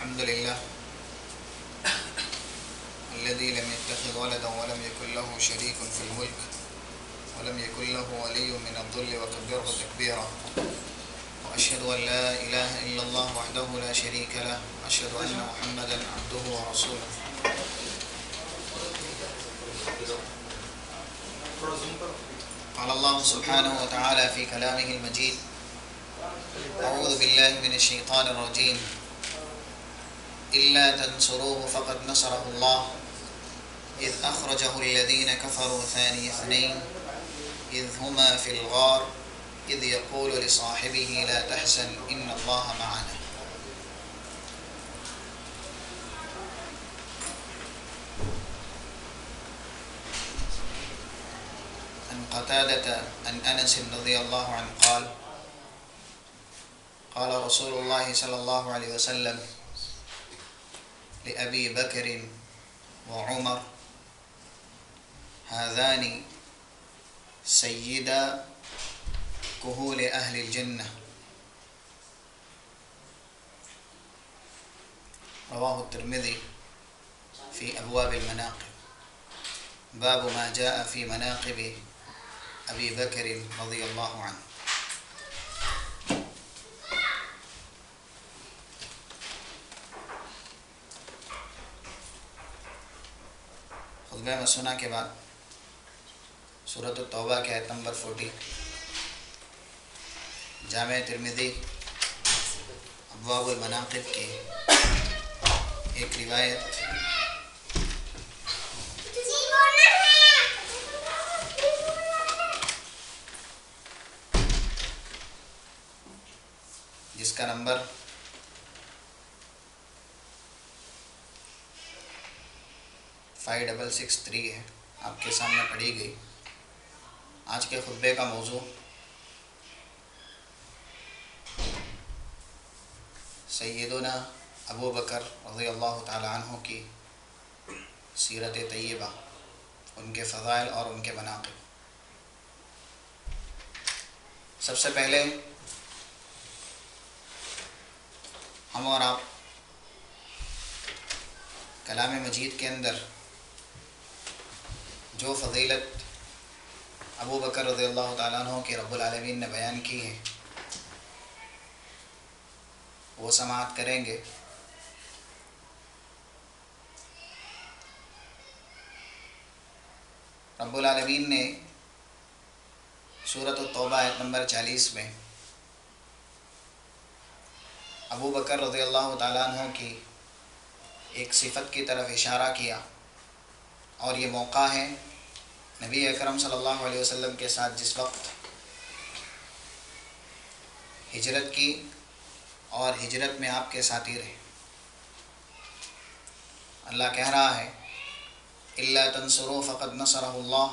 الحمد لله الذي لم يتخذ ولدا ولم يكن له شريك في الملك ولم يكن له ولي من الذل وكبره تكبيرا وأشهد أن لا إله إلا الله وحده لا شريك له وأشهد أن محمدا عبده ورسوله. قال الله سبحانه وتعالى في كلامه المجيد: أعوذ بالله من الشيطان الرجيم إلا تنصروه فقد نصره الله إذ أخرجه الذين كفروا ثاني اثنين إذ هما في الغار إذ يقول لصاحبه لا تحزن إن الله معنا. عن قتادة عن أنس رضي الله عنه قال: قال رسول الله صلى الله عليه وسلم لأبي بكر وعمر: هذان سيدا كهول أهل الجنة. رواه الترمذي في أبواب المناقب. باب ما جاء في مناقب أبي بكر رضي الله عنه. خطبہ مسنہ کے بعد سورۃ التوبہ کے آیت نمبر 40 جامع ترمذی ابواب المناقب کی ایک روایت جس کا نمبر 5663 ہے، آپ کے سامنے پڑھی گئی۔ آج کے خطبے کا موضوع سیدنا ابو بکر رضی اللہ تعالی عنہ کی سیرت طیبہ، ان کے فضائل اور ان کے مناقب۔ سب سے پہلے ہم اور آپ کلام مجید کے اندر جو فضیلت ابو بکر رضی اللہ تعالیٰ عنہ کی رب العالمین نے بیان کی ہے وہ سماعت کریں گے۔ رب العالمین نے سورۃ التوبہ آیت نمبر 40 میں ابو بکر رضی اللہ تعالیٰ عنہ کی ایک صفت کی طرف اشارہ کیا، اور یہ موقع ہے نبی اکرم صلی اللہ علیہ وسلم کے ساتھ جس وقت ہجرت کی اور ہجرت میں آپ کے ساتھی رہے۔ اللہ کہہ رہا ہے: إِلَّا تَنْصُرُوا فَقَدْ نَصَرَهُ اللَّهُ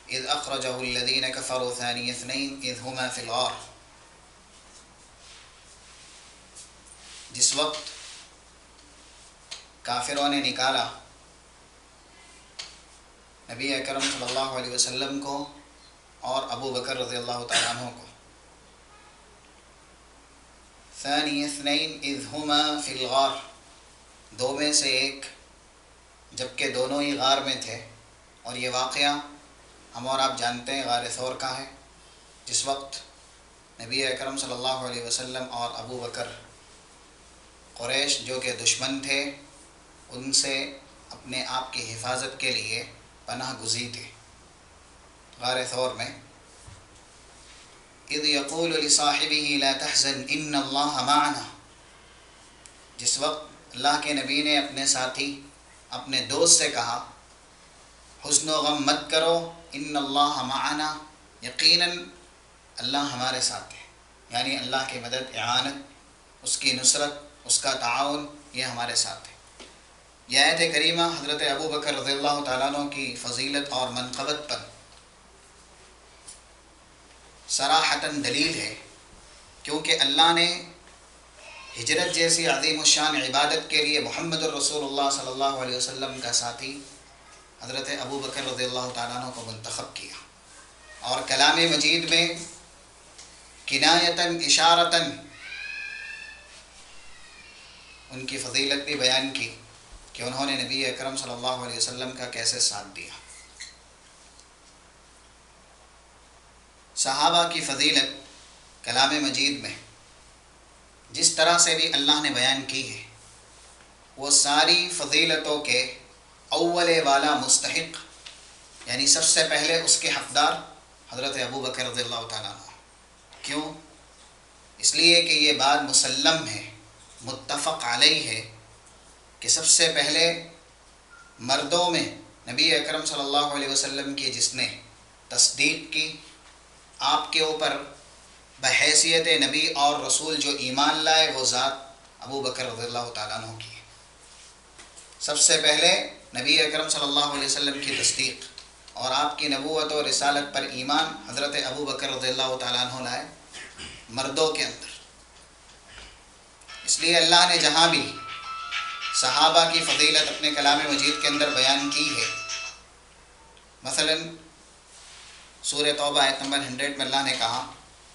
إِذْ أَخْرَجَهُ الَّذِينَ كَفَرُوا ثَانِيَ اثْنَيْنِ إِذْ هُمَا فِي الْغَارِ۔ جس وقت کافروں نے نکالا نبی اکرم صلی اللہ علیہ وسلم کو اور ابو بکر رضی اللہ تعالیٰ عنہ کو، ثانی اثنین اذ ہما فی الغار، دو میں سے ایک جبکہ دونوں ہی غار میں تھے۔ اور یہ واقعہ ہم اور آپ جانتے ہیں غار ثور کا ہے، جس وقت نبی اکرم صلی اللہ علیہ وسلم اور ابو بکر قریش جو کہ دشمن تھے ان سے اپنے آپ کی حفاظت کے لیے پناہ گزین تھے غار ثور میں۔ اذ یقول لصاحبہ لا تحزن ان اللہ معنا، جس وقت اللہ کے نبی نے اپنے ساتھی اپنے دوست سے کہا حزن و غم مت کرو، ان اللہ معنا، یقیناً اللہ ہمارے ساتھ ہے، یعنی اللہ کی مدد، اعانت، اس کی نصرت، اس کا تعاون، یہ ہمارے ساتھ ہے۔ یہ آیت کریمہ حضرت ابو بکر رضی اللہ تعالیٰ عنہ کی فضیلت اور منقبت پر صراحتاً دلیل ہے، کیونکہ اللہ نے ہجرت جیسی عظیم الشان عبادت کے لیے محمد الرسول اللہ صلی اللہ علیہ وسلم کا ساتھی حضرت ابو بکر رضی اللہ تعالیٰ عنہ کو منتخب کیا، اور کلام مجید میں کنایتاً اشارتاً ان کی فضیلت بھی بیان کی کہ انہوں نے نبی اکرم صلی اللہ علیہ وسلم کا کیسے ساتھ دیا۔ صحابہ کی فضیلت کلام مجید میں جس طرح سے بھی اللہ نے بیان کی ہے، وہ ساری فضیلتوں کے اول والا مستحق، یعنی سب سے پہلے اس کے حقدار حضرت ابو بکر رضی اللہ تعالیٰ عنہ۔ کیوں؟ اس لیے کہ یہ بات مسلم ہے، متفق علیہ ہے کہ سب سے پہلے مردوں میں نبی اکرم صلی اللہ علیہ وسلم کی جس نے تصدیق کی، آپ کے اوپر بحیثیت نبی اور رسول جو ایمان لائے، وہ ذات ابو بکر رضی اللہ تعالیٰ عنہ کی۔ سب سے پہلے نبی اکرم صلی اللہ علیہ وسلم کی تصدیق اور آپ کی نبوت و رسالت پر ایمان حضرت ابو بکر رضی اللہ تعالیٰ عنہ لائے مردوں کے اندر۔ اس لیے اللہ نے جہاں بھی صحابہ کی فضیلت اپنے کلام مجید کے اندر بیان کی ہے، مثلا سورہ توبہ آیت نمبر 100 میں اللہ نے کہا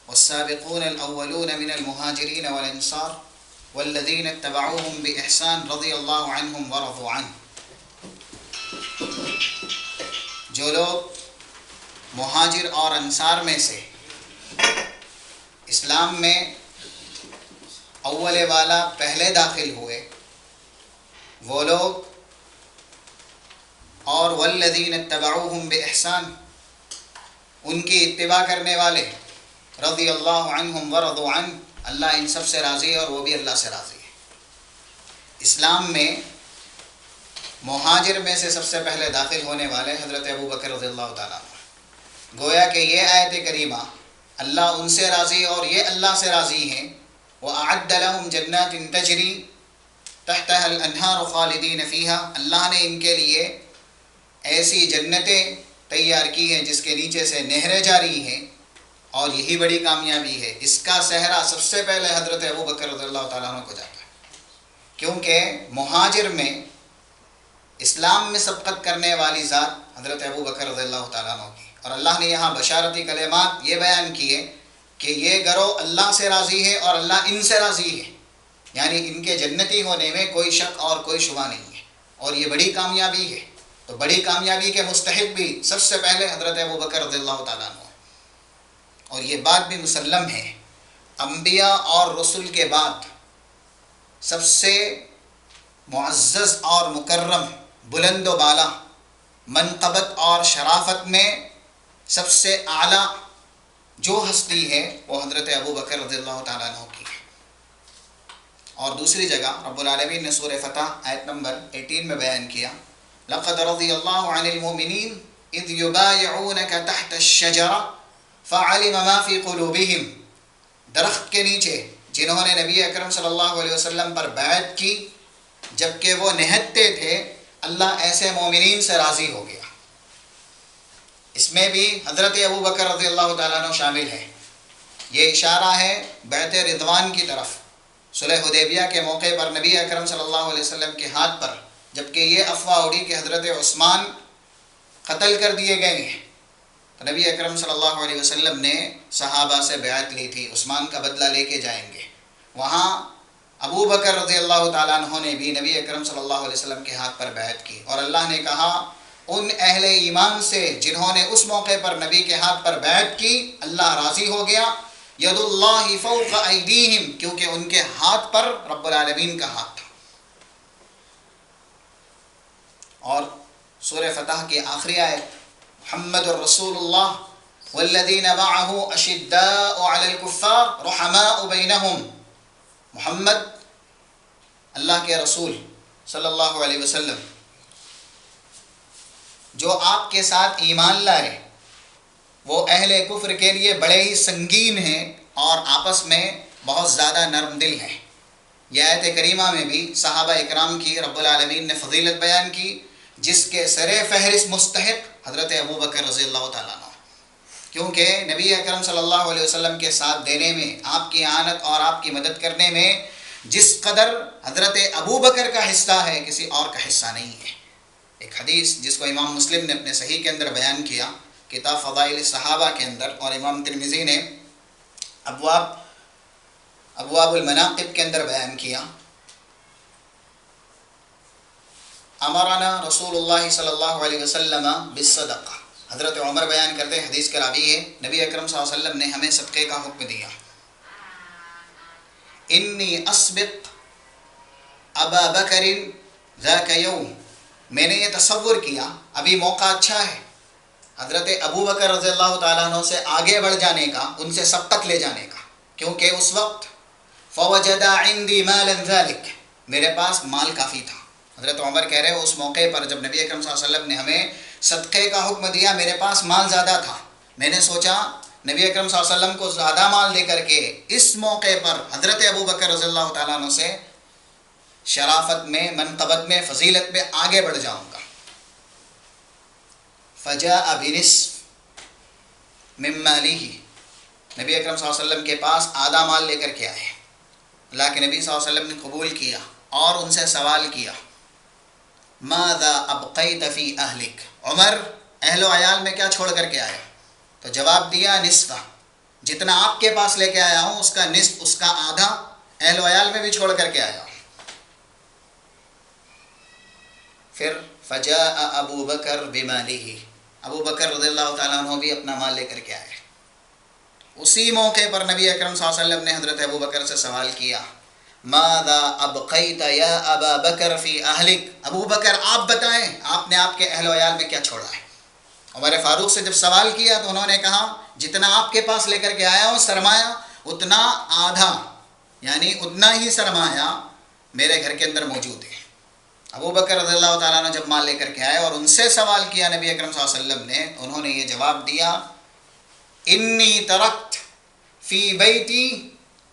والسابقون الاولون من المہاجرین والانصار والذین اتبعوهم بإحسان رضی اللہ عنہم ورضوا عنہ۔ جو لوگ مہاجر اور انصار میں سے اسلام میں اول والا پہلے داخل ہوئے، وہ لوگ، اور والذین اتبعوهم بإحسان، ان کی اتباع کرنے والے، رضی اللہ عنہم ورضوا عنہ، اللہ ان سب سے راضی ہے اور وہ بھی اللہ سے راضی ہے۔ اسلام میں مہاجر میں سے سب سے پہلے داخل ہونے والے حضرت ابو بکر رضی اللہ تعالیٰ عنہ۔ گویا کہ یہ آیت کریمہ اللہ ان سے راضی اور یہ اللہ سے راضی ہیں۔ وَأَعَدَّ لَهُمْ جَنَّاتٍ تَجْرِي تَحْتَهَا الْأَنْهَارُ خَالِدِينَ فِيهَا، اللہ نے ان کے لیے ایسی جنتیں تیار کی ہیں جس کے نیچے سے نہریں جاری ہیں، اور یہی بڑی کامیابی ہے۔ اس کا صحرا سب سے پہلے حضرت ابو بکر رضی اللہ تعالیٰ عنہ کو جاتا ہے، کیونکہ مہاجر میں اسلام میں سبقت کرنے والی ذات حضرت ابو بکر رضی اللہ تعالیٰ عنہ کی، اور اللہ نے یہاں بشارتی کلمات یہ بیان کیے کہ یہ گروہ اللہ سے راضی ہے اور اللہ ان سے راضی ہے، یعنی ان کے جنتی ہونے میں کوئی شک اور کوئی شبہ نہیں ہے، اور یہ بڑی کامیابی ہے۔ تو بڑی کامیابی کے مستحق بھی سب سے پہلے حضرت ابو بکر رضی اللہ تعالیٰ عنہ، اور یہ بات بھی مسلم ہے، انبیاء اور رسل کے بعد سب سے معزز اور مکرم، بلند و بالا، منقبت اور شرافت میں سب سے اعلیٰ جو ہستی ہے وہ حضرت ابو بکر رضی اللہ تعالیٰ عنہ کی ہے۔ اور دوسری جگہ رب العالمین نے سورہ فتح آیت نمبر 18 میں بیان کیا لَقَدْ رَضِيَ اللَّهُ عَنِ الْمُؤْمِنِينَ إِذْ يُبَايِعُونَكَ تَحْتَ الشَّجَرَةِ فَعَلِمَ مَا فِي قُلُوبِهِمْ، درخت کے نیچے جنہوں نے نبی اکرم صلی اللہ علیہ وسلم پر بیعت کی جبکہ وہ نہتے تھے، اللہ ایسے مومنین سے راضی ہو گیا۔ اس میں بھی حضرت ابو بکر رضی اللہ تعالیٰ عنہ شامل ہے۔ یہ اشارہ ہے بیعت رضوان کی طرف۔ صلح حدیبیہ کے موقع پر نبی اکرم صلی اللہ علیہ وسلم کے ہاتھ پر جبکہ یہ افواہ اڑی کہ حضرت عثمان قتل کر دیے گئے ہیں، تو نبی اکرم صلی اللہ علیہ وسلم نے صحابہ سے بیعت لی تھی، عثمان کا بدلہ لے کے جائیں گے۔ وہاں ابو بکر رضی اللہ تعالیٰ عنہ نے بھی نبی اکرم صلی اللہ علیہ وسلم کے ہاتھ پر بیعت کی، اور اللہ نے کہا ان اہل ایمان سے جنہوں نے اس موقع پر نبی کے ہاتھ پر بیعت کی اللہ راضی ہو گیا۔ ید اللہ فوق ایدیہم، کیونکہ ان کے ہاتھ پر رب العالمین کا ہاتھ تھا۔ اور سورہ فتح کی آخری آیت محمد الرسول اللہ والذین معہ اشداء علی الکفار رحماء بینہم، محمد اللہ کے رسول صلی اللہ علیہ وسلم جو آپ کے ساتھ ایمان لائے، وہ اہل کفر کے لیے بڑے ہی سنگین ہیں اور آپس میں بہت زیادہ نرم دل ہیں۔ یہ آیت کریمہ میں بھی صحابہ اکرام کی رب العالمین نے فضیلت بیان کی، جس کے سر فہرست مستحق حضرت ابو بکر رضی اللہ تعالیٰ عنہ، کیونکہ نبی اکرم صلی اللہ علیہ وسلم کے ساتھ دینے میں، آپ کی اعانت اور آپ کی مدد کرنے میں جس قدر حضرت ابو بکر کا حصہ ہے کسی اور کا حصہ نہیں ہے۔ ایک حدیث جس کو امام مسلم نے اپنے صحیح کے اندر بیان کیا کتاب فضائل صحابہ کے اندر، اور امام ترمذی نے ابواب المناقب کے اندر بیان کیا امرنا رسول اللہ صلی اللہ علیہ وسلم بالصدقہ. حضرت عمر بیان کرتے ہیں، حدیث کا راوی ہے، نبی اکرم صلی اللہ علیہ وسلم نے ہمیں صدقے کا حکم دیا. انی اسبق ابا بکر ذاک یوم، میں نے یہ تصور کیا ابھی موقع اچھا ہے حضرت ابو بکر رضی اللہ تعالیٰ عنہ سے آگے بڑھ جانے کا، ان سے سبقت لے جانے کا، کیونکہ اس وقت فوجد عندی مالا ذلک، میرے پاس مال کافی تھا. حضرت عمر کہہ رہے ہیں اس موقع پر جب نبی اکرم صلی اللہ علیہ وسلم نے ہمیں صدقے کا حکم دیا، میرے پاس مال زیادہ تھا. میں نے سوچا نبی اکرم صلی اللہ علیہ وسلم کو زیادہ مال دے کر کے اس موقع پر حضرت ابو بکر رضی اللہ تعالیٰ عنہ سے شرافت میں، منقبت میں، فضیلت میں آگے بڑھ جاؤں گا. فجاء بنصف من مالہ، نبی اکرم صلی اللہ علیہ وسلم کے پاس آدھا مال لے کر کے آئے. اللہ کے نبی صلی اللہ علیہ وسلم نے قبول کیا اور ان سے سوال کیا، ماذا ابقیت فی اہلک، عمر اہل و عیال میں کیا چھوڑ کر کے آیا؟ تو جواب دیا نصفہ، جتنا آپ کے پاس لے کے آیا ہوں اس کا نصف، اس کا آدھا اہل و عیال میں بھی چھوڑ کر کے آیا ہوں. پھر فجاء ابو بکر بمالہ، ابو بکر رضی اللہ تعالیٰ عنہ بھی اپنا مال لے کر کے آئے. اسی موقع پر نبی اکرم صلی اللہ علیہ وسلم نے حضرت ابو بکر سے سوال کیا، ماذا ابقیت یا ابا بکر فی اہلک، ابو بکر آپ بتائیں آپ نے آپ کے اہل و عیال میں کیا چھوڑا ہے؟ عمر فاروق سے جب سوال کیا تو انہوں نے کہا جتنا آپ کے پاس لے کر کے آیا ہوں سرمایہ، اتنا آدھا، یعنی اتنا ہی سرمایہ میرے گھر کے اندر موجود ہے. ابو بکر رضی اللہ تعالیٰ نے جب مال لے کر کے آئے اور ان سے سوال کیا نبی اکرم صلی اللہ علیہ وسلم نے، انہوں نے یہ جواب دیا، انی ترکت فی بیتی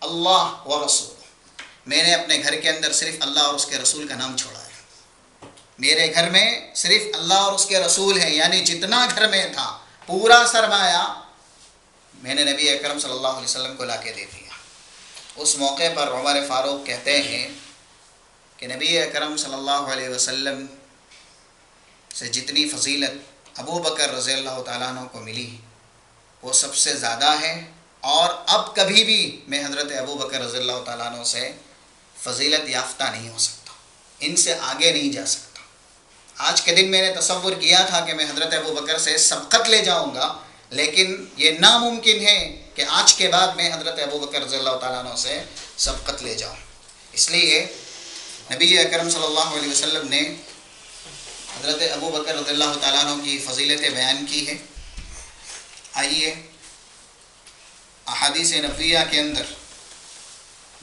اللہ و رسول، میں نے اپنے گھر کے اندر صرف اللہ اور اس کے رسول کا نام چھوڑا ہے. میرے گھر میں صرف اللہ اور اس کے رسول ہیں، یعنی جتنا گھر میں تھا پورا سرمایہ میں نے نبی اکرم صلی اللہ علیہ وسلم کو لا کے دے دیا. اس موقع پر عمر فاروق کہتے ہیں کہ نبی اکرم صلی اللہ علیہ وسلم سے جتنی فضیلت ابو بکر رضی اللہ تعالیٰ عنہ کو ملی وہ سب سے زیادہ ہے، اور اب کبھی بھی میں حضرت ابو بکر رضی اللہ تعالیٰ عنہ سے فضیلت یافتہ نہیں ہو سکتا، ان سے آگے نہیں جا سکتا. آج کے دن میں نے تصور کیا تھا کہ میں حضرت ابو بکر سے سبقت لے جاؤں گا، لیکن یہ ناممکن ہے کہ آج کے بعد میں حضرت ابو بکر رضی اللہ تعالیٰ عنہ سے سبقت لے جاؤں. اس لیے نبی اکرم صلی اللہ علیہ وسلم نے حضرت ابو بکر رضی اللہ تعالیٰ عنہ کی فضیلتیں بیان کی ہے. آئیے احادیث نبویہ کے اندر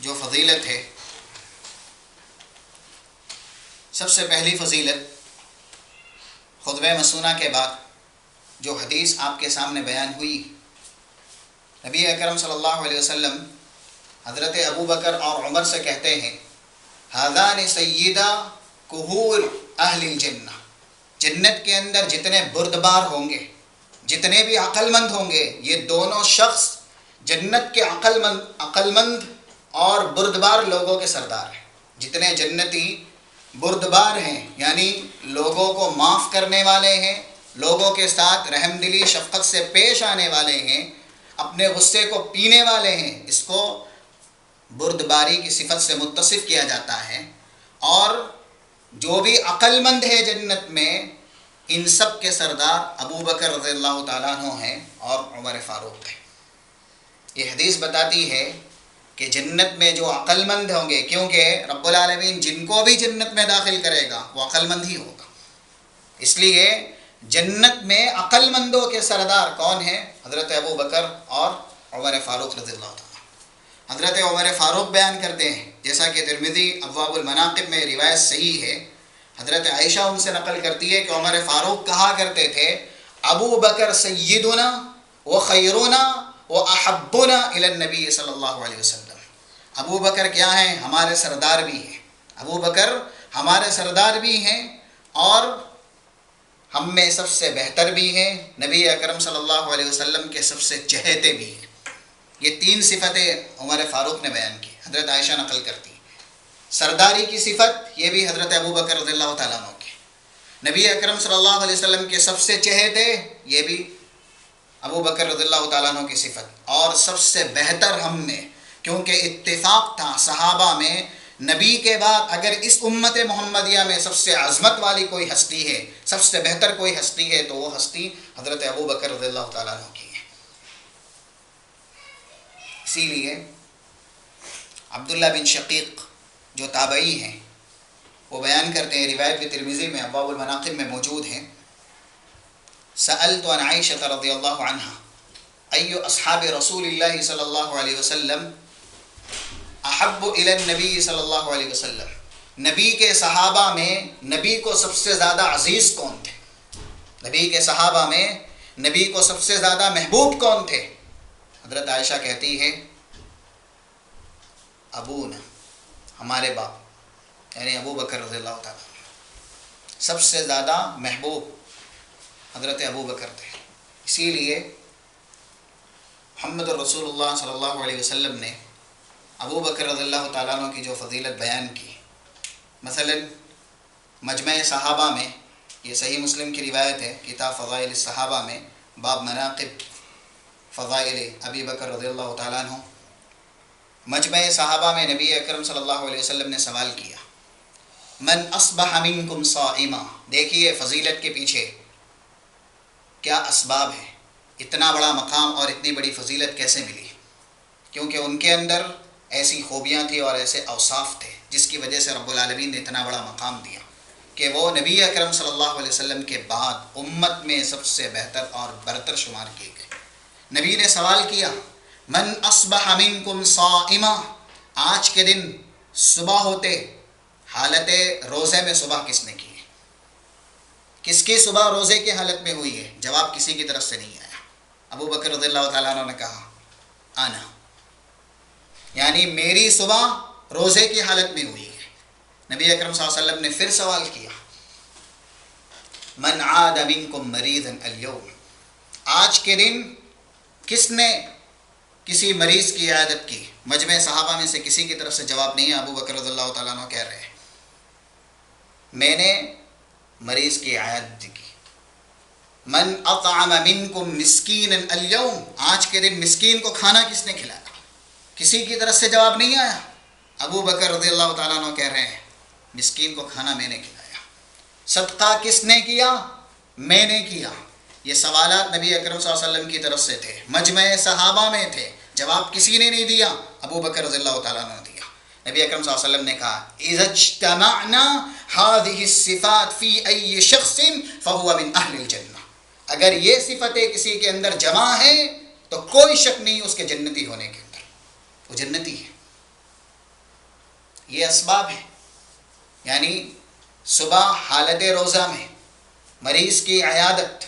جو فضیلت ہے، سب سے پہلی فضیلت خطبہ مسونہ کے بعد جو حدیث آپ کے سامنے بیان ہوئی، نبی اکرم صلی اللہ علیہ وسلم حضرت ابو بکر اور عمر سے کہتے ہیں، ھذان سیدا کہول اہل الجنہ، جنت کے اندر جتنے بردبار ہوں گے، جتنے بھی عقل مند ہوں گے، یہ دونوں شخص جنت کے عقل مند اور بردبار لوگوں کے سردار ہیں. جتنے جنتی بردبار ہیں، یعنی لوگوں کو معاف کرنے والے ہیں، لوگوں کے ساتھ رحم دلی شفقت سے پیش آنے والے ہیں، اپنے غصے کو پینے والے ہیں، اس کو بردباری کی صفت سے متصف کیا جاتا ہے. اور جو بھی عقل مند ہے جنت میں، ان سب کے سردار ابو بکر رضی اللہ تعالیٰ عنہ ہیں اور عمر فاروق ہیں. یہ حدیث بتاتی ہے کہ جنت میں جو عقل مند ہوں گے، کیونکہ رب العالمین جن کو بھی جنت میں داخل کرے گا وہ عقل مند ہی ہوگا، اس لیے جنت میں عقل مندوں کے سردار کون ہیں؟ حضرت ابو بکر اور عمر فاروق رضی اللہ تعالیٰ. حضرت عمر فاروق بیان کرتے ہیں، جیسا کہ ترمذی ابواب المناقب میں روایت صحیح ہے، حضرت عائشہ ان سے نقل کرتی ہے کہ عمر فاروق کہا کرتے تھے، ابو بکر سیدنا و خیرنا و احبنا الی النبی صلی اللہ علیہ وسلم. ابو بکر کیا ہیں؟ ہمارے سردار بھی ہیں. ابو بکر ہمارے سردار بھی ہیں اور ہم میں سب سے بہتر بھی ہیں، نبی اکرم صلی اللہ علیہ وسلم کے سب سے چہیتے بھی ہیں. یہ تین صفتیں عمر فاروق نے بیان کی، حضرت عائشہ نقل کرتی. سرداری کی صفت یہ بھی حضرت ابو بکر رضی اللہ تعالیٰ عنہ کی. نبی اکرم صلی اللہ علیہ وسلم کے سب سے چہیتے یہ بھی ابو بکر رضی اللہ تعالیٰ عنہ کی صفت. اور سب سے بہتر ہم میں، کیونکہ اتفاق تھا صحابہ میں نبی کے بعد اگر اس امت محمدیہ میں سب سے عظمت والی کوئی ہستی ہے، سب سے بہتر کوئی ہستی ہے، تو وہ ہستی حضرت ابو بکر رضی اللہ تعالیٰ عنہ کی ہے۔ اسی لیے عبداللہ بن شقیق جو تابعی ہیں وہ بیان کرتے ہیں، روایت بھی ترمذی میں ابواب المناقب میں موجود ہیں، سألت عن عائشہ رضی اللہ عنہا ای اصحاب رسول اللہ صلی اللہ علیہ وسلم احب الی النبی صلی اللہ علیہ وسلم، نبی کے صحابہ میں نبی کو سب سے زیادہ عزیز کون تھے، نبی کے صحابہ میں نبی کو سب سے زیادہ محبوب کون تھے؟ حضرت عائشہ کہتی ہے ابونا، ہمارے باپ یعنی ابو بکر رضی اللہ تعالیٰ، سب سے زیادہ محبوب حضرت ابو بکر تھے۔ اسی لیے محمد رسول اللہ صلی اللہ علیہ وسلم نے ابو بکر رضی اللہ تعالیٰ عنہ کی جو فضیلت بیان کی، مثلا مجمع صحابہ میں، یہ صحیح مسلم کی روایت ہے، کتاب فضائل الصحابہ میں، باب مناقب فضائل ابی بکر رضی اللہ تعالیٰ عنہ، مجمع صحابہ میں نبی اکرم صلی اللہ علیہ وسلم نے سوال کیا، من اصبح منکم صائما، دیکھیے فضیلت کے پیچھے کیا اسباب ہے، اتنا بڑا مقام اور اتنی بڑی فضیلت کیسے ملی؟ کیونکہ ان کے اندر ایسی خوبیاں تھیں اور ایسے اوصاف تھے جس کی وجہ سے رب العالمین نے اتنا بڑا مقام دیا کہ وہ نبی اکرم صلی اللہ علیہ وسلم کے بعد امت میں سب سے بہتر اور برتر شمار کیے گئے۔ نبی نے سوال کیا من اصبح منکم صائما، آج کے دن صبح ہوتے حالت روزے میں صبح کس نے کی ہے؟ کس کی صبح روزے کی حالت میں ہوئی ہے؟ جواب کسی کی طرف سے نہیں آیا۔ ابو بکر رضی اللہ تعالیٰ عنہ نے کہا آنا، یعنی میری صبح روزے کی حالت میں ہوئی ہے۔ نبی اکرم صلی اللہ علیہ وسلم نے پھر سوال کیا من عاد منکم مریضا اليوم، آج کے دن کس نے کسی مریض کی عیادت کی؟ مجمع صحابہ میں سے کسی کی طرف سے جواب نہیں ہے۔ ابو بکر رضی اللہ تعالیٰ عنہ کہہ رہے ہیں میں نے مریض کی عیادت کی۔ من اطعم منکم مسکینا اليوم، آج کے دن مسکین کو کھانا کس نے کھلایا؟ کسی کی طرف سے جواب نہیں آیا۔ ابو بکر رضی اللہ تعالیٰ عنہ کہہ رہے ہیں مسکین کو کھانا میں نے کھلایا۔ صدقہ کس نے کیا؟ میں نے کیا۔ یہ سوالات نبی اکرم صلی اللہ علیہ وسلم کی طرف سے تھے، مجمع صحابہ میں تھے، جواب کسی نے نہیں دیا، ابو بکر رضی اللہ تعالیٰ عنہ نے دیا۔ نبی اکرم صلی اللہ علیہ وسلم نے کہا اذا اجتمعنا هذه الصفات في اي شخص فهو من اهل الجنہ، اگر یہ صفتیں کسی کے اندر جمع ہیں تو کوئی شک نہیں اس کے جنتی ہونے کے اندر، وہ جنتی ہے۔ یہ اسباب ہیں، یعنی صبح حالت روزہ میں مریض کی عیادت،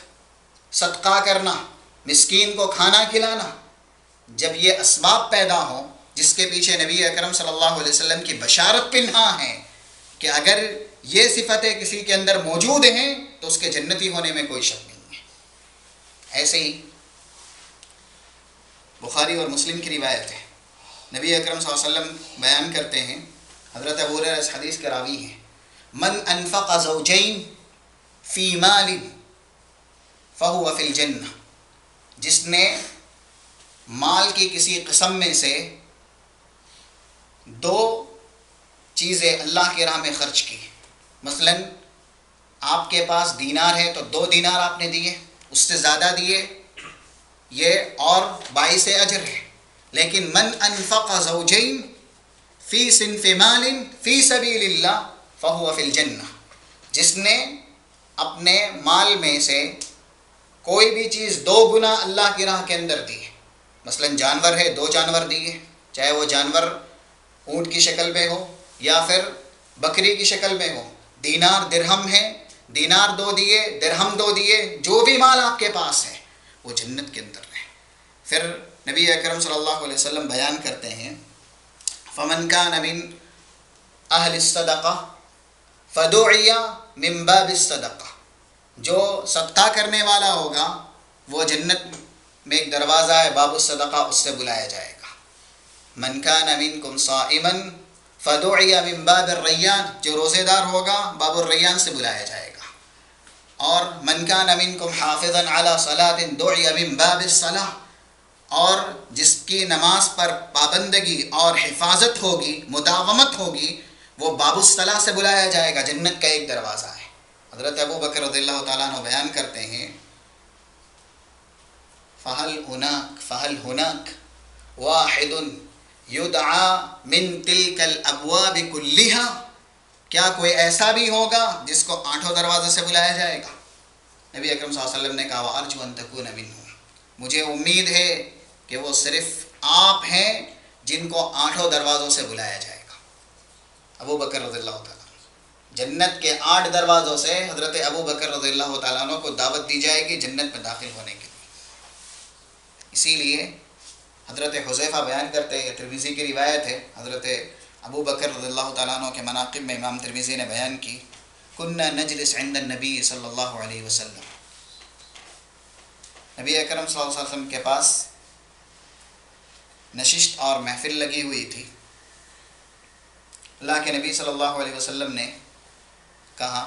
صدقہ کرنا، مسکین کو کھانا کھلانا، جب یہ اسباب پیدا ہوں جس کے پیچھے نبی اکرم صلی اللہ علیہ وسلم کی بشارت پنہاں ہے کہ اگر یہ صفتیں کسی کے اندر موجود ہیں تو اس کے جنتی ہونے میں کوئی شک نہیں ہے۔ ایسے ہی بخاری اور مسلم کی روایت ہے، نبی اکرم صلی اللہ علیہ وسلم بیان کرتے ہیں، حضرت ابو ہریرہ اس حدیث کے راوی ہیں، من انفق زوجین فی مال فہو فی الجنہ، جس نے مال کی کسی قسم میں سے دو چیزیں اللہ کی راہ میں خرچ کی، مثلا آپ کے پاس دینار ہے تو 2 دینار آپ نے دیے، اس سے زیادہ دیے، یہ اور باعث اجر ہے۔ لیکن من انفق زوجین فی صنف مال فی سبیل اللہ فہو فی الجنہ، جس نے اپنے مال میں سے کوئی بھی چیز 2 گنا اللہ کی راہ کے اندر دی، مثلا جانور ہے 2 جانور دیے، چاہے وہ جانور اونٹ کی شکل میں ہو یا پھر بکری کی شکل میں ہو، دینار درہم ہے، دینار 2 دیے، درہم 2 دیے، جو بھی مال آپ کے پاس ہے وہ جنت کے اندر ہے۔ پھر نبی اکرم صلی اللہ علیہ وسلم بیان کرتے ہیں فمن کان من اہل الصدقہ فدعی من باب الصدقہ، جو صدقہ کرنے والا ہوگا وہ جنت میں ایک دروازہ ہے باب الصدقہ، اس سے بلایا جائے گا۔ من کان منکم صائما فدعی من باب الریان، جو روزے دار ہوگا باب الریان سے بلایا جائے گا۔ اور من کان منکم حافظا علی صلاۃ دعی من باب الصلاۃ، اور جس کی نماز پر پابندگی اور حفاظت ہوگی، مداومت ہوگی، وہ باب الصلاح سے بلایا جائے گا۔ جنت کا ایک دروازہ ہے۔ حضرت ابو بکر رضی اللہ تعالیٰ عنہ بیان کرتے ہیں، فہل ہناک واحد یدعا من تلک الابواب کلھا، کیا کوئی ایسا بھی ہوگا جس کو 8 دروازے سے بلایا جائے گا؟ نبی اکرم صلی اللہ علیہ وسلم نے کہا وارجو ان تکون منہم، مجھے امید ہے کہ وہ صرف آپ ہیں جن کو 8 دروازوں سے بلایا جائے گا۔ ابو بکر رضی اللہ تعالیٰ عنہ، جنت کے 8 دروازوں سے حضرت ابو بکر رضی اللہ تعالیٰ عنہ کو دعوت دی جائے گی جنت میں داخل ہونے کے لیے۔ اسی لیے حضرت حذیفہ بیان کرتے ہیں، ترمذی کی روایت ہے، حضرت ابو بکر رضی اللہ تعالیٰ عنہ کے مناقب میں امام ترمذی نے بیان کی، کننا نجلس عند النبی صلی اللہ علیہ وسلم، نبی اکرم صلی اللہ علیہ وسلم کے پاس نشست اور محفل لگی ہوئی تھی۔ اللہ کے نبی صلی اللہ علیہ وسلم نے کہا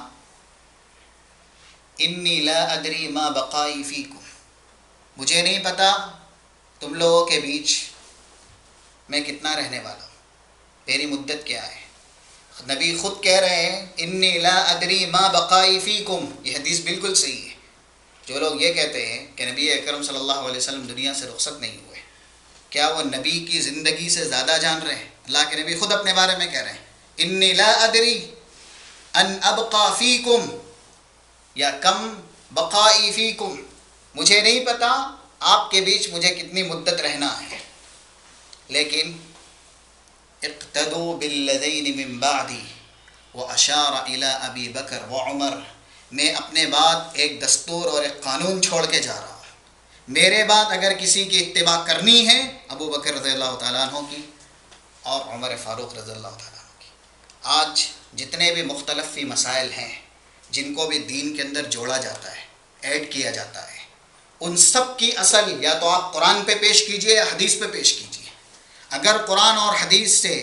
انی لا ادری ما بقائی فیکم، مجھے نہیں پتا تم لوگوں کے بیچ میں کتنا رہنے والا ہوں، میری مدت کیا ہے۔ نبی خود کہہ رہے ہیں انی لا ادری ما بقائی فیکم، یہ حدیث بالکل صحیح ہے۔ جو لوگ یہ کہتے ہیں کہ نبی اکرم صلی اللہ علیہ وسلم دنیا سے رخصت نہیں ہوئے، کیا وہ نبی کی زندگی سے زیادہ جان رہے ہیں؟ اللہ کے نبی خود اپنے بارے میں کہہ رہے ہیں انی لا ادری ان ابقا فیکم یا کم بقائی فیکم، مجھے نہیں پتا آپ کے بیچ مجھے کتنی مدت رہنا ہے، لیکن اقتدوا بالذین من بعدی واشار الی ابی بکر وعمر، میں اپنے بعد ایک دستور اور ایک قانون چھوڑ کے جا رہا ہوں، میرے بعد اگر کسی کی اتباع کرنی ہے ابو بکر رضی اللہ تعالیٰ عنہ کی اور عمر فاروق رضی اللہ تعالیٰ عنہ کی۔ آج جتنے بھی مختلف مسائل ہیں جن کو بھی دین کے اندر جوڑا جاتا ہے، ایڈ کیا جاتا ہے، ان سب کی اصل یا تو آپ قرآن پہ پیش کیجئے یا حدیث پہ پیش کیجئے۔ اگر قرآن اور حدیث سے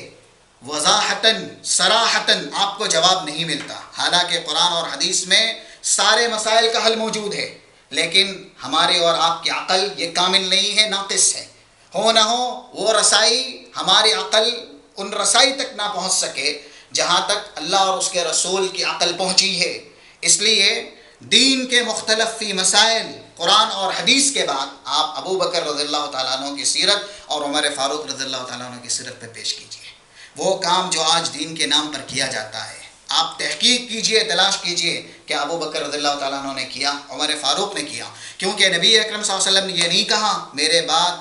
وضاحتاً صراحتاً آپ کو جواب نہیں ملتا، حالانکہ قرآن اور حدیث میں سارے مسائل کا حل موجود ہے، لیکن ہماری اور آپ کی عقل یہ کامل نہیں ہے، ناقص ہے، ہو نہ ہو وہ رسائی ہماری عقل ان رسائی تک نہ پہنچ سکے جہاں تک اللہ اور اس کے رسول کی عقل پہنچی ہے۔ اس لیے دین کے مختلف مسائل قرآن اور حدیث کے بعد آپ ابو بکر رضی اللہ تعالیٰ عنہ کی سیرت اور عمر فاروق رضی اللہ تعالیٰ عنہ کی سیرت پہ پیش کیجیے۔ وہ کام جو آج دین کے نام پر کیا جاتا ہے، آپ تحقیق کیجئے، تلاش کیجئے کہ ابو بکر رضی اللہ تعالیٰ عنہ نے کیا، عمر فاروق نے کیا، کیونکہ نبی اکرم صلی اللہ علیہ وسلم نے یہ نہیں کہا میرے بعد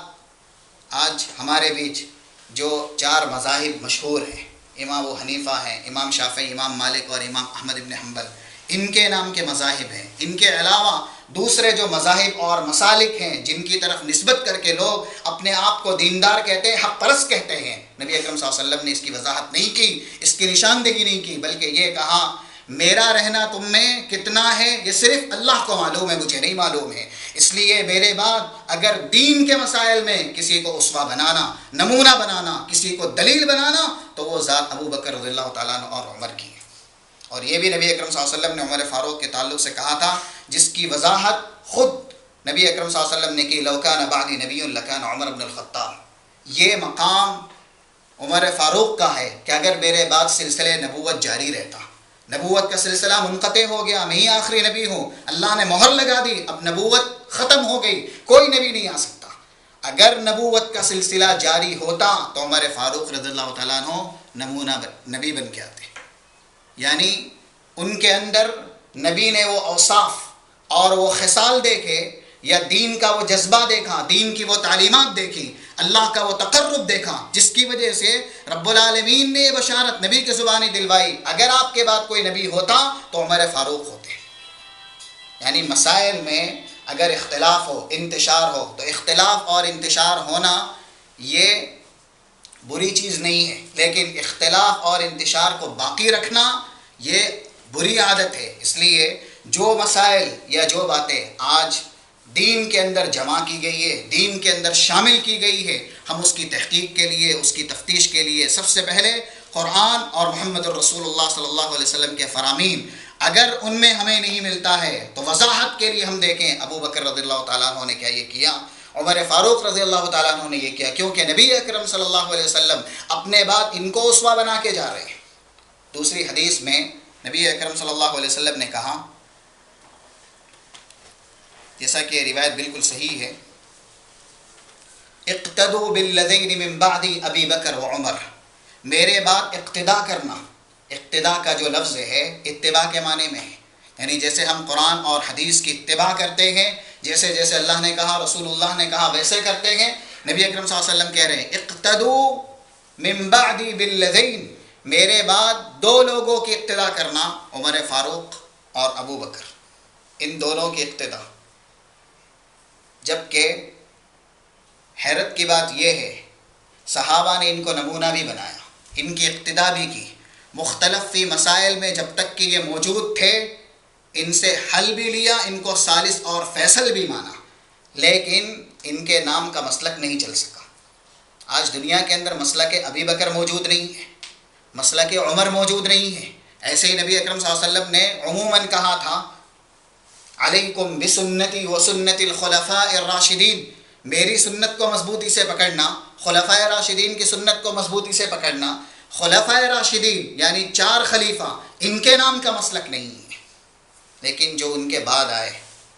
آج ہمارے بیچ جو 4 مذاہب مشہور ہیں، امام ابو حنیفہ ہیں، امام شافعی، امام مالک اور امام احمد ابن حنبل، ان کے نام کے مذاہب ہیں، ان کے علاوہ دوسرے جو مذاہب اور مسالک ہیں جن کی طرف نسبت کر کے لوگ اپنے آپ کو دیندار کہتے ہیں، حق پرست کہتے ہیں، نبی اکرم صلی اللہ علیہ وسلم نے اس کی وضاحت نہیں کی، اس کی نشاندہی نہیں کی، بلکہ یہ کہا میرا رہنا تم میں کتنا ہے یہ صرف اللہ کو معلوم ہے، مجھے نہیں معلوم ہے، اس لیے میرے بعد اگر دین کے مسائل میں کسی کو اسوہ بنانا، نمونہ بنانا، کسی کو دلیل بنانا تو وہ ذات ابو بکر رضی اللہ تعالیٰ عنہ اور عمر کی ہے۔ اور یہ بھی نبی اکرم صلی اللہ علیہ وسلم نے عمر فاروق کے تعلق سے کہا تھا، جس کی وضاحت خود نبی اکرم صلی اللہ علیہ وسلم نے کی، لو کان بعدی نبی لکان عمر بن الخطاب۔ یہ مقام عمر فاروق کا ہے کہ اگر میرے بعد سلسلے نبوت جاری رہتا، نبوت کا سلسلہ منقطع ہو گیا، میں ہی آخری نبی ہوں، اللہ نے مہر لگا دی، اب نبوت ختم ہو گئی، کوئی نبی نہیں آ سکتا، اگر نبوت کا سلسلہ جاری ہوتا تو عمر فاروق رضی اللہ تعالیٰ عنہ نمونہ نبی بن کے آتے، یعنی ان کے اندر نبی نے وہ اوصاف اور وہ خصال دیکھے، یا دین کا وہ جذبہ دیکھا، دین کی وہ تعلیمات دیکھی، اللہ کا وہ تقرب دیکھا، جس کی وجہ سے رب العالمین نے یہ بشارت نبی کی زبانی دلوائی، اگر آپ کے بعد کوئی نبی ہوتا تو عمر فاروق ہوتے۔ یعنی مسائل میں اگر اختلاف ہو، انتشار ہو، تو اختلاف اور انتشار ہونا یہ بری چیز نہیں ہے، لیکن اختلاف اور انتشار کو باقی رکھنا یہ بری عادت ہے۔ اس لیے جو مسائل یا جو باتیں آج دین کے اندر جمع کی گئی ہے، دین کے اندر شامل کی گئی ہے، ہم اس کی تحقیق کے لیے، اس کی تفتیش کے لیے سب سے پہلے قرآن اور محمد الرسول اللہ صلی اللہ علیہ وسلم کے فرامین اگر ان میں ہمیں نہیں ملتا ہے تو وضاحت کے لیے ہم دیکھیں ابو بکر رضی اللہ تعالیٰ عنہ نے کیا یہ کیا، عمر فاروق رضی اللہ تعالیٰ عنہ نے یہ کیا کیونکہ نبی اکرم صلی اللہ علیہ وسلم اپنے بعد ان کو اسوہ بنا کے جا رہے ہیں۔ دوسری حدیث میں نبی اکرم صلی اللہ علیہ وسلم نے کہا، جیسا کہ روایت بالکل صحیح ہے، اقتدوا بالذین من بعد ابی بکر و عمر، میرے بعد اقتدا کرنا۔ اقتدا کا جو لفظ ہے اتباع کے معنی میں ہے، یعنی جیسے ہم قرآن اور حدیث کی اتباع کرتے ہیں، جیسے جیسے اللہ نے کہا، رسول اللہ نے کہا، ویسے کرتے ہیں۔ نبی اکرم صلی اللہ علیہ وسلم کہہ رہے ہیں اقتدوا من بعدی بالذین، میرے بعد دو لوگوں کی اقتدا کرنا، عمر فاروق اور ابو بکر، ان دونوں کی اقتدا۔ جبکہ حیرت کی بات یہ ہے صحابہ نے ان کو نمونہ بھی بنایا، ان کی اقتدا بھی کی، مختلف فی مسائل میں جب تک کہ یہ موجود تھے ان سے حل بھی لیا، ان کو ثالث اور فیصل بھی مانا، لیکن ان کے نام کا مسلک نہیں چل سکا۔ آج دنیا کے اندر مسلک ابی بکر موجود نہیں ہے، مسلک عمر موجود نہیں ہے۔ ایسے ہی نبی اکرم صلی اللہ علیہ وسلم نے عموماً کہا تھا، علیکم بسنتی و سنت الخلفاء الراشدین، میری سنت کو مضبوطی سے پکڑنا، خلفاء راشدین کی سنت کو مضبوطی سے پکڑنا۔ خلفاء راشدین یعنی 4 خلیفہ، ان کے نام کا مسلک نہیں ہے، لیکن جو ان کے بعد آئے،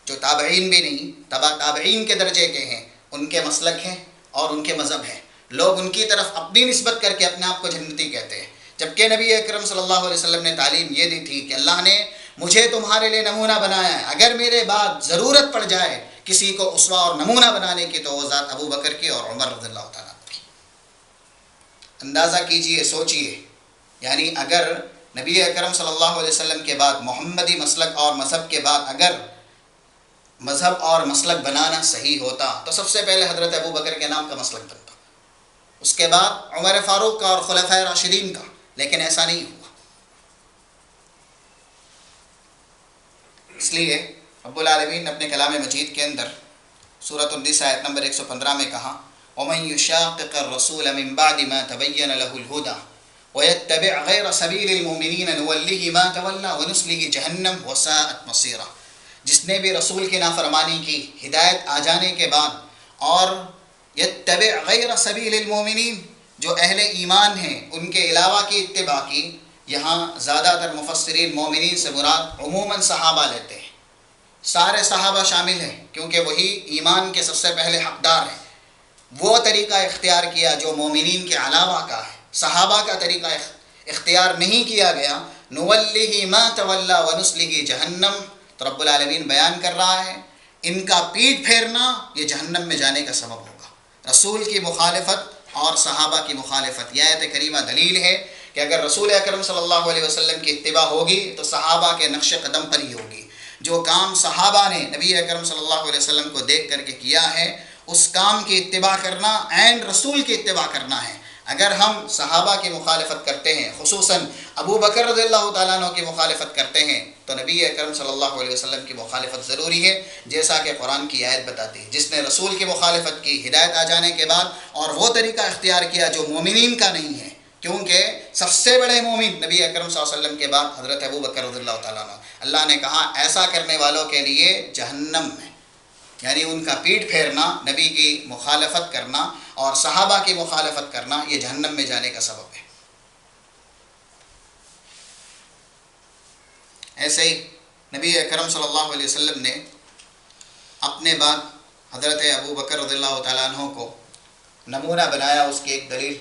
جو تابعین بھی نہیں، تبع تابعین کے درجے کے ہیں، ان کے مسلک ہیں اور ان کے مذہب ہیں۔ لوگ ان کی طرف اپنی نسبت کر کے اپنے آپ کو جنتی کہتے ہیں، جبکہ نبی اکرم صلی اللہ علیہ وسلم نے تعلیم یہ دی تھی کہ اللہ نے مجھے تمہارے لیے نمونہ بنایا ہے، اگر میرے بعد ضرورت پڑ جائے کسی کو اسوہ اور نمونہ بنانے کی تو وہ ذات ابو بکر کی اور عمر رضی اللہ تعالیٰ کی۔ اندازہ کیجئے، سوچئے، یعنی اگر نبی اکرم صلی اللہ علیہ وسلم کے بعد محمدی مسلک اور مذہب کے بعد اگر مذہب اور مسلک بنانا صحیح ہوتا تو سب سے پہلے حضرت ابو بکر کے نام کا مسلک بنتا، اس کے بعد عمر فاروق کا اور خلفائے راشدین کا، لیکن ایسا نہیں ہوا۔ اس لیے رب العالمین نے اپنے کلام مجید کے اندر سورۃ النساء آیت نمبر 115 میں کہا، وَمَن يُشَاقِقِ الرَّسُولَ مِن بَعْدِ مَا تَبَيَّنَ لَهُ الْهُدَى وَيَتَّبِعْ غَيْرَ سَبِيلِ الْمُؤْمِنِينَ نُوَلِّهِ مَا تَوَلَّى وَنُصْلِهِ جَهَنَّمَ وَسَاءَتْ مَصِيرًا، جس نے بھی رسول کی نافرمانی کی ہدایت آ جانے کے بعد، اور یتبع غیر سبیل المؤمنین، جو اہل ایمان ہیں ان کے علاوہ کی اتباع کی، یہاں زیادہ تر مفسرین مومنین سے مراد عموماً صحابہ لیتے ہیں، سارے صحابہ شامل ہیں کیونکہ وہی ایمان کے سب سے پہلے حقدار ہیں۔ وہ طریقہ اختیار کیا جو مومنین کے علاوہ کا ہے، صحابہ کا طریقہ اختیار نہیں کیا گیا۔ نولیہ ما تولی ونصلہ جہنم، تو رب العالمین بیان کر رہا ہے ان کا پیٹ پھیرنا یہ جہنم میں جانے کا سبب ہوگا۔ رسول کی مخالفت اور صحابہ کی مخالفت، یہ آیت کریمہ دلیل ہے کہ اگر رسول اکرم صلی اللہ علیہ وسلم کی اتباع ہوگی تو صحابہ کے نقش قدم پر ہی ہوگی۔ جو کام صحابہ نے نبی اکرم صلی اللہ علیہ وسلم کو دیکھ کر کے کیا ہے، اس کام کی اتباع کرنا عین رسول کی اتباع کرنا ہے۔ اگر ہم صحابہ کی مخالفت کرتے ہیں، خصوصاً ابو بکر رضی اللہ تعالیٰ عنہ کی مخالفت کرتے ہیں، تو نبی اکرم صلی اللہ علیہ وسلم کی مخالفت ضروری ہے، جیسا کہ قرآن کی آیت بتاتی ہے، جس نے رسول کی مخالفت کی ہدایت آ جانے کے بعد اور وہ طریقہ اختیار کیا جو مومنین کا نہیں ہے، کیونکہ سب سے بڑے مومن نبی اکرم صلی اللہ علیہ وسلم کے بعد حضرت ابو بکر رضی اللہ تعالیٰ عنہ، اللہ نے کہا ایسا کرنے والوں کے لیے جہنم میں، یعنی ان کا پیٹ پھیرنا، نبی کی مخالفت کرنا اور صحابہ کی مخالفت کرنا یہ جہنم میں جانے کا سبب ہے۔ ایسے ہی نبی اکرم صلی اللہ علیہ وسلم نے اپنے بعد حضرت ابو بکر رضی اللہ تعالیٰ عنہ کو نمونہ بنایا، اس کی ایک دلیل